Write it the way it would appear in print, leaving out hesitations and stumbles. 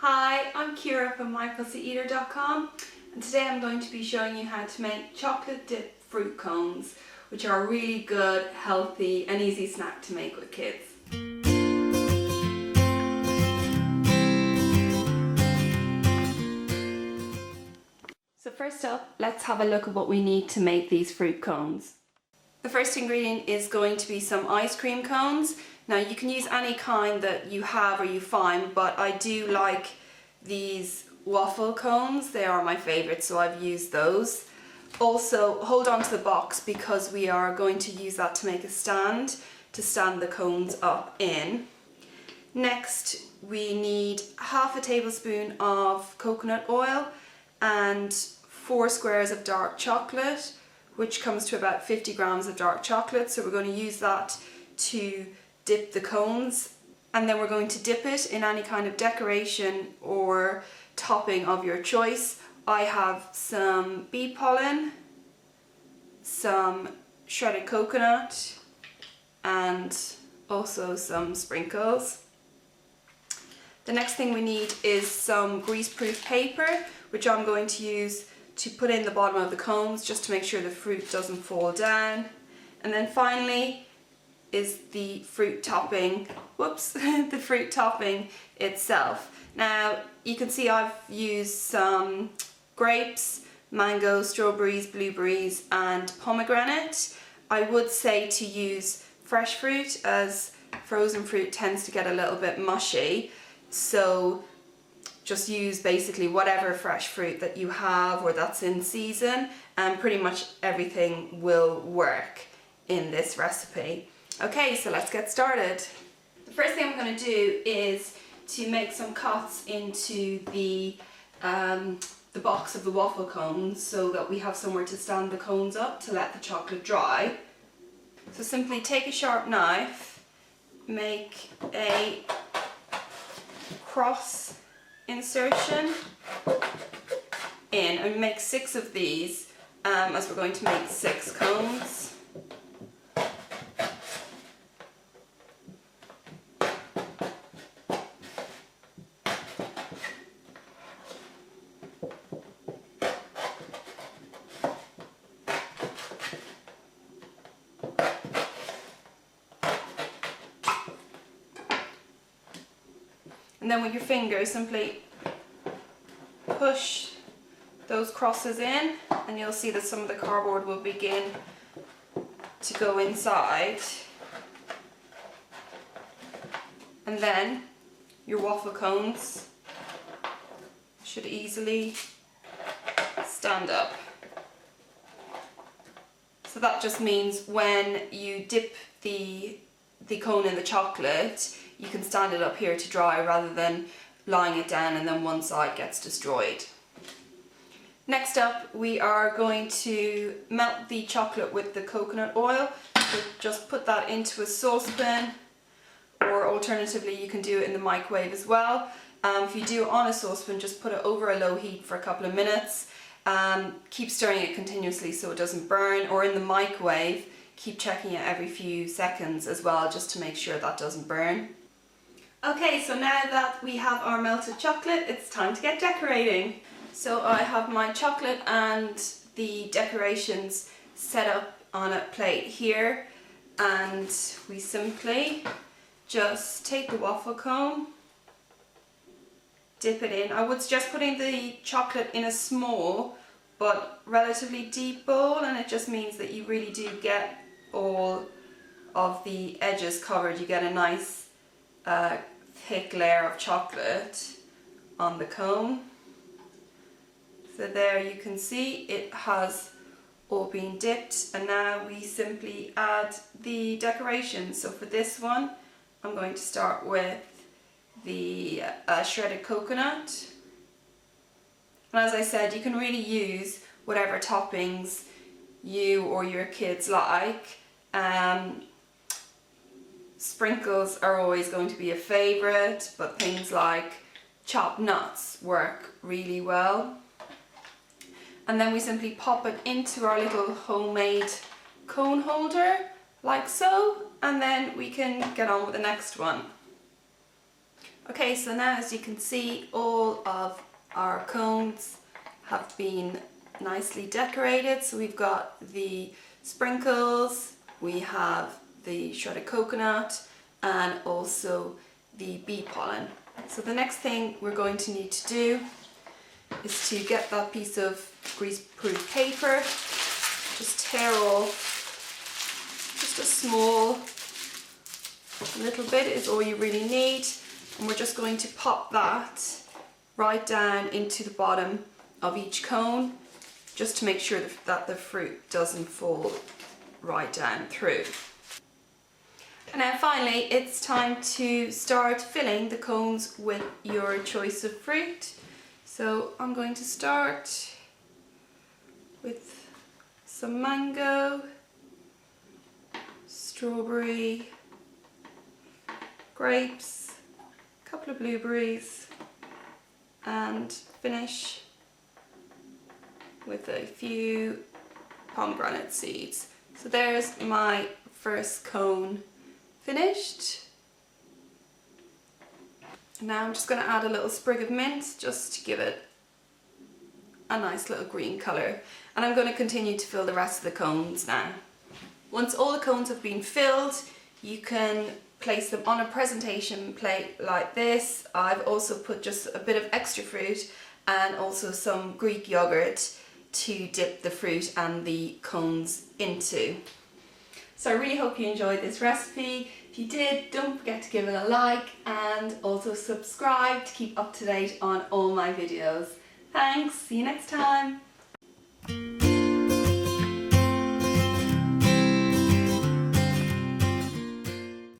Hi, I'm Kira from myfusseyeater.com, and today I'm going to be showing you how to make chocolate dip fruit cones, which are a really good, healthy and easy snack to make with kids. So first up, let's have a look at what we need to make these fruit cones. The first ingredient is going to be some ice cream cones. Now you can use any kind that you have or you find, but I do like these waffle cones. They are my favourite, so I've used those. Also, hold on to the box because we are going to use that to make a stand to stand the cones up in. Next, we need half a tablespoon of coconut oil and 4 squares of dark chocolate, which comes to about 50 grams of dark chocolate. So we're going to use that to dip the cones, and then we're going to dip it in any kind of decoration or topping of your choice. I have some bee pollen, some shredded coconut, and also some sprinkles. The next thing we need is some greaseproof paper, which I'm going to use to put in the bottom of the cones just to make sure the fruit doesn't fall down. And then finally is the fruit topping, the fruit topping itself. Now you can see I've used some grapes, mango, strawberries, blueberries and pomegranate. I would say to use fresh fruit as frozen fruit tends to get a little bit mushy, so just use basically whatever fresh fruit that you have or that's in season, and pretty much everything will work in this recipe. Okay, so let's get started. The first thing I'm going to do is to make some cuts into the box of the waffle cones so that we have somewhere to stand the cones up to let the chocolate dry. So simply take a sharp knife, make a cross insertion in, and make 6 of these as we're going to make 6 cones. And then with your finger, simply push those crosses in, and you'll see that some of the cardboard will begin to go inside. And then your waffle cones should easily stand up. So that just means when you dip the cone in the chocolate, you can stand it up here to dry rather than lying it down and then one side gets destroyed. Next up, we are going to melt the chocolate with the coconut oil. So just put that into a saucepan, or alternatively you can do it in the microwave as well. If you do it on a saucepan, just put it over a low heat for a couple of minutes. Keep stirring it continuously so it doesn't burn, or in the microwave, keep checking it every few seconds as well, just to make sure that doesn't burn. Okay, so now that we have our melted chocolate, it's time to get decorating. So I have my chocolate and the decorations set up on a plate here, and we simply just take the waffle cone, dip it in. I would suggest putting the chocolate in a small but relatively deep bowl, and it just means that you really do get all of the edges covered. You get a nice thick layer of chocolate on the cone. So there you can see it has all been dipped, and now we simply add the decorations. So for this one, I'm going to start with the shredded coconut. And as I said, you can really use whatever toppings you or your kids like. Sprinkles are always going to be a favourite, but things like chopped nuts work really well. And then we simply pop it into our little homemade cone holder, like so, and then we can get on with the next one. Okay, so now as you can see, all of our cones have been nicely decorated. So we've got the sprinkles, we have the shredded coconut, and also the bee pollen. So the next thing we're going to need to do is to get that piece of grease-proof paper, just tear off just a small little bit is all you really need, and we're just going to pop that right down into the bottom of each cone, just to make sure that the fruit doesn't fall right down through. And now finally it's time to start filling the cones with your choice of fruit. So I'm going to start with some mango, strawberry, grapes, a couple of blueberries, and finish with a few pomegranate seeds. So there's my first cone finished. Now I'm just going to add a little sprig of mint just to give it a nice little green colour, and I'm going to continue to fill the rest of the cones now. Once all the cones have been filled, you can place them on a presentation plate like this. I've also put just a bit of extra fruit and also some Greek yogurt to dip the fruit and the cones into. So I really hope you enjoyed this recipe. If you did, don't forget to give it a like and also subscribe to keep up to date on all my videos. Thanks, see you next time.